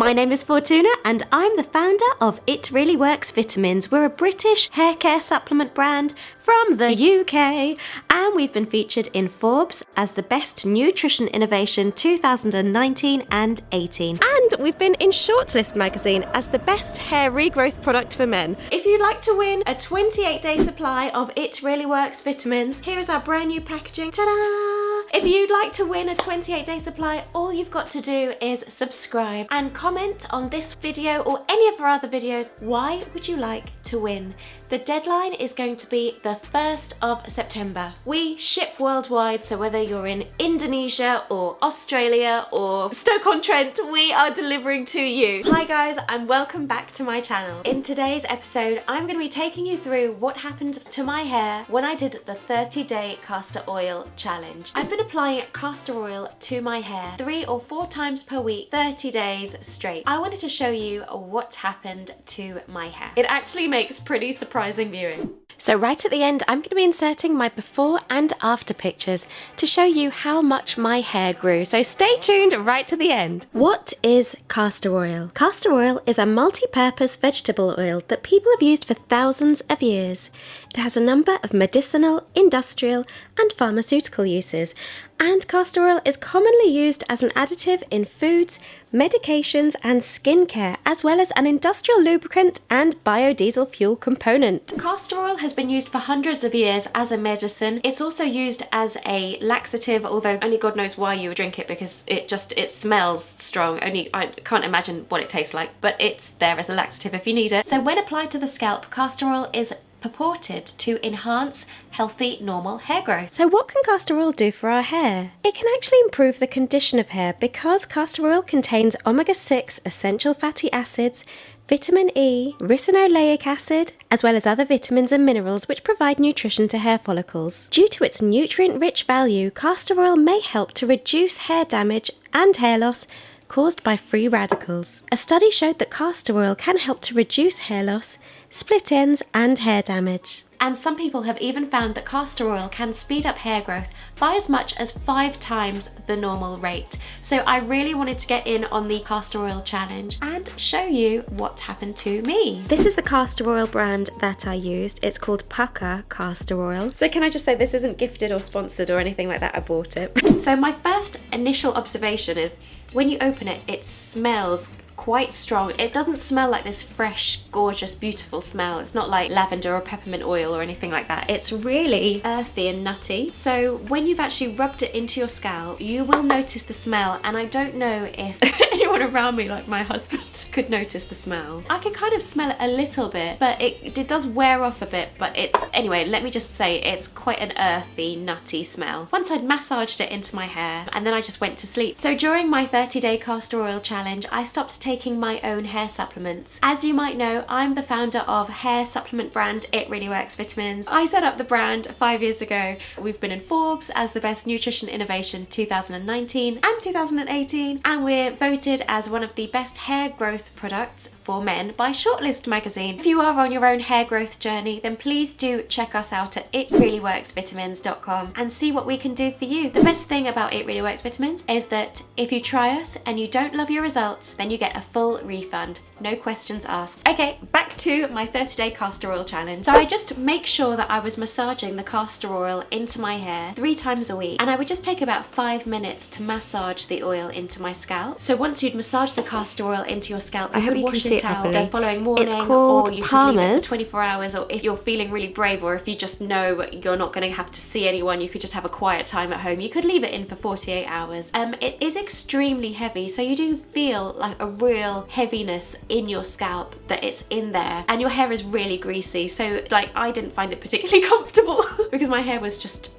my name is Fortuna and I'm the founder of It Really Works Vitamins. We're a British hair care supplement brand from the UK and we've been featured in Forbes as the best nutrition innovation 2019 and 18. And we've been in Shortlist Magazine as the best hair regrowth product for men. If you'd like to win a 28-day supply of It Really Works Vitamins, here is our brand new packaging. Ta-da! If you'd like to win a 28-day supply, all you've got to do is subscribe and comment on this video or any of our other videos. Why would you like to win? The deadline is going to be the 1st of September. We ship worldwide, so whether you're in Indonesia or Australia or Stoke-on-Trent, we are delivering to you. Hi guys, and welcome back to my channel. In today's episode, I'm going to be taking you through what happened to my hair when I did the 30-day castor oil challenge. I've been applying castor oil to my hair 3 or 4 times per week, 30 days straight. I wanted to show you what happened to my hair. It actually makes pretty surprising viewing. So right at the end, I'm going to be inserting my before and after pictures to show you how much my hair grew. So stay tuned right to the end. What is castor oil? Castor oil is a multi-purpose vegetable oil that people have used for thousands of years. It has a number of medicinal, industrial, and pharmaceutical uses. And castor oil is commonly used as an additive in foods, medications, and skincare, as well as an industrial lubricant and biodiesel fuel component. Castor oil has been used for hundreds of years as a medicine. It's also used as a laxative, although only God knows why you would drink it, because it smells strong. Only I can't imagine what it tastes like, but it's there as a laxative if you need it. So when applied to the scalp, castor oil is purported to enhance healthy, normal hair growth. So what can castor oil do for our hair? It can actually improve the condition of hair because castor oil contains omega-6 essential fatty acids, vitamin E, ricinoleic acid, as well as other vitamins and minerals which provide nutrition to hair follicles. Due to its nutrient-rich value, castor oil may help to reduce hair damage and hair loss caused by free radicals. A study showed that castor oil can help to reduce hair loss, split ends, and hair damage. And some people have even found that castor oil can speed up hair growth by as much as 5 times the normal rate. So I really wanted to get in on the castor oil challenge and show you what happened to me. This is the castor oil brand that I used. It's called Pukka castor oil. So can I just say this isn't gifted or sponsored or anything like that, I bought it. So my first initial observation is when you open it, it smells quite strong. It doesn't smell like this fresh, gorgeous, beautiful smell. It's not like lavender or peppermint oil or anything like that. It's really earthy and nutty. So when you've actually rubbed it into your scalp, you will notice the smell, and I don't know if anyone around me, like my husband, could notice the smell. I can kind of smell it a little bit, but it does wear off a bit, but anyway, let me just say it's quite an earthy, nutty smell. Once I'd massaged it into my hair, and then I just went to sleep. So during my 30-day castor oil challenge, I stopped taking my own hair supplements. As you might know, I'm the founder of hair supplement brand It Really Works Vitamins. I set up the brand 5 years ago. We've been in Forbes as the best nutrition innovation 2019 and 2018, and we're voted as one of the best hair growth products for men by Shortlist Magazine. If you are on your own hair growth journey, then please do check us out at itreallyworksvitamins.com and see what we can do for you. The best thing about It Really Works Vitamins is that if you try us and you don't love your results, then you get a full refund. No questions asked. Okay, back to my 30-day castor oil challenge. So I just make sure that I was massaging the castor oil into my hair 3 times a week, and I would just take about 5 minutes to massage the oil into my scalp. So once you'd massage the castor oil into your scalp, you could wash it out the following morning, or you could leave it for 24 hours, or if you're feeling really brave, or if you just know you're not going to have to see anyone, you could just have a quiet time at home, you could leave it in for 48 hours. It is extremely heavy, so you do feel like a real heaviness in your scalp that it's in there, and your hair is really greasy, so like I didn't find it particularly comfortable because my hair was just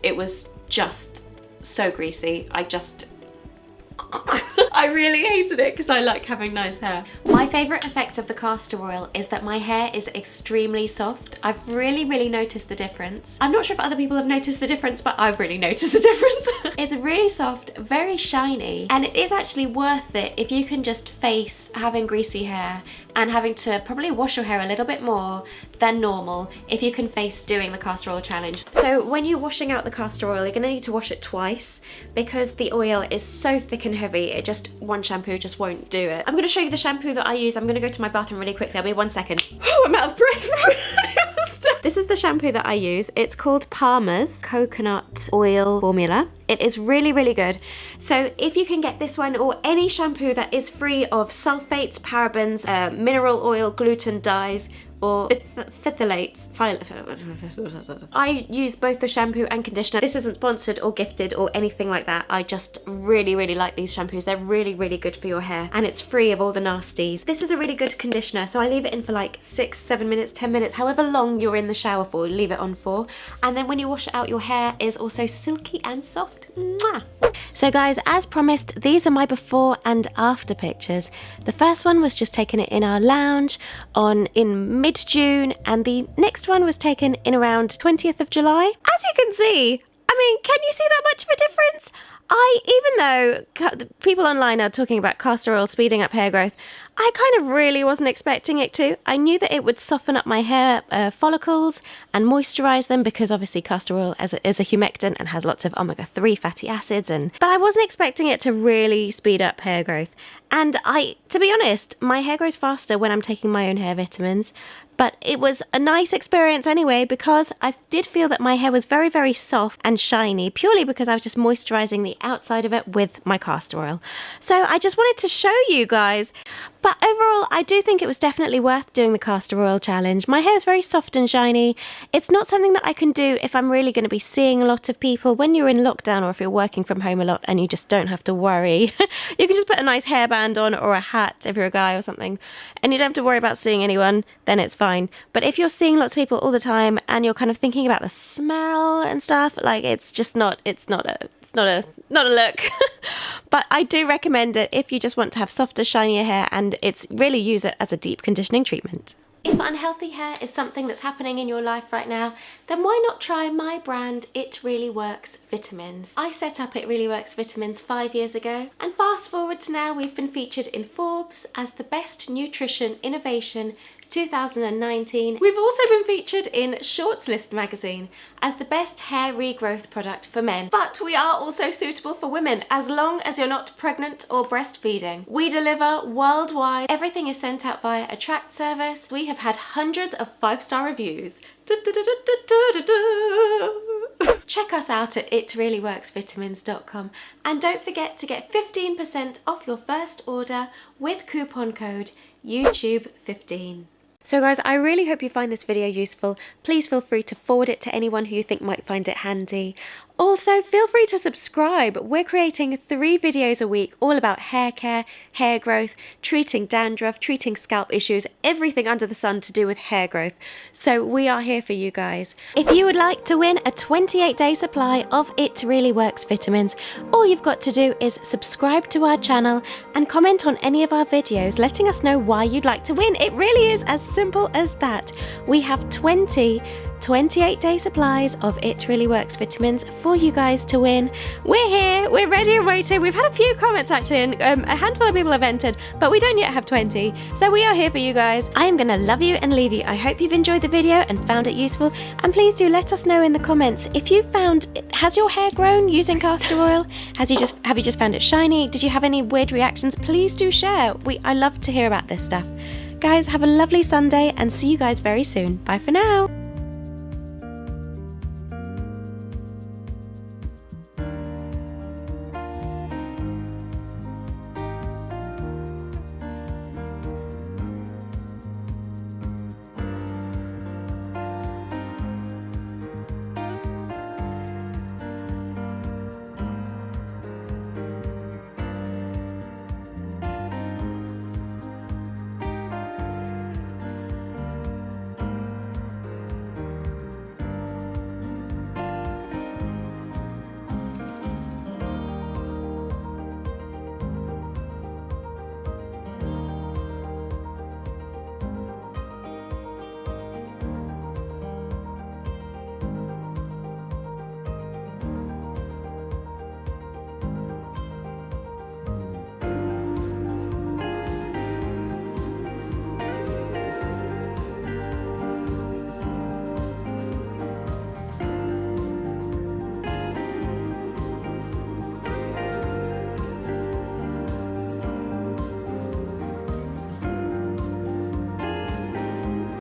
so greasy. I really hated it because I like having nice hair. My favourite effect of the castor oil is that my hair is extremely soft. I've really noticed the difference. I'm not sure if other people have noticed the difference, but I've really noticed the difference. It's really soft, very shiny, and it is actually worth it if you can just face having greasy hair and having to probably wash your hair a little bit more than normal if you can face doing the castor oil challenge. So when you're washing out the castor oil, you're gonna need to wash it twice because the oil is so thick and heavy, one shampoo just won't do it. I'm gonna show you the shampoo that I use. I'm gonna go to my bathroom really quickly. I'll be 1 second. Oh, I'm out of breath. This is the shampoo that I use. It's called Palmer's Coconut Oil Formula. It is really, really good. So if you can get this one or any shampoo that is free of sulfates, parabens, mineral oil, gluten dyes, or phthalates. I use both the shampoo and conditioner. This isn't sponsored or gifted or anything like that. I just really, really like these shampoos. They're really, really good for your hair and it's free of all the nasties. This is a really good conditioner, so I leave it in for like 6, 7 minutes, 10 minutes, however long you're in the shower for, leave it on for. And then when you wash it out, your hair is also silky and soft. Mwah. So guys, as promised, these are my before and after pictures. The first one was just taken in our lounge in mid-June, and the next one was taken in around 20th of July. As you can see, I mean, can you see that much of a difference? Even though people online are talking about castor oil speeding up hair growth, I kind of really wasn't expecting it to. I knew that it would soften up my hair follicles and moisturize them because obviously castor oil is a humectant and has lots of omega-3 fatty acids, but I wasn't expecting it to really speed up hair growth. And to be honest, my hair grows faster when I'm taking my own hair vitamins. But it was a nice experience anyway because I did feel that my hair was very, very soft and shiny purely because I was just moisturizing the outside of it with my castor oil. So I just wanted to show you guys. But overall, I do think it was definitely worth doing the castor oil challenge. My hair is very soft and shiny. It's not something that I can do if I'm really going to be seeing a lot of people. When you're in lockdown or if you're working from home a lot and you just don't have to worry, you can just put a nice hairband on or a hat if you're a guy or something, and you don't have to worry about seeing anyone, then it's fine. But if you're seeing lots of people all the time and you're kind of thinking about the smell and stuff, like it's not a look. But I do recommend it if you just want to have softer, shinier hair, and really use it as a deep conditioning treatment. If unhealthy hair is something that's happening in your life right now, then why not try my brand It Really Works Vitamins. I set up It Really Works Vitamins 5 years ago, and fast forward to now, we've been featured in Forbes as the best nutrition innovation 2019. We've also been featured in Shortlist Magazine as the best hair regrowth product for men. But we are also suitable for women as long as you're not pregnant or breastfeeding. We deliver worldwide. Everything is sent out via a tracked service. We have had hundreds of 5-star reviews. Check us out at itreallyworksvitamins.com and don't forget to get 15% off your first order with coupon code YouTube15. So guys, I really hope you find this video useful. Please feel free to forward it to anyone who you think might find it handy. Also, feel free to subscribe. We're creating 3 videos a week all about hair care, hair growth, treating dandruff, treating scalp issues, everything under the sun to do with hair growth. So we are here for you guys. If you would like to win a 28-day supply of It Really Works vitamins, all you've got to do is subscribe to our channel and comment on any of our videos letting us know why you'd like to win. It really is as simple as that. We have 28-day supplies of It Really Works vitamins for you guys to win. We're here, we're ready and waiting. We've had a few comments actually, and a handful of people have entered, but we don't yet have 20. So we are here for you guys. I am gonna love you and leave you. I hope you've enjoyed the video and found it useful, and please do let us know in the comments if you has your hair grown using castor oil? Have you just found it shiny? Did you have any weird reactions? Please do share. I love to hear about this stuff. Guys, have a lovely Sunday and see you guys very soon. Bye for now.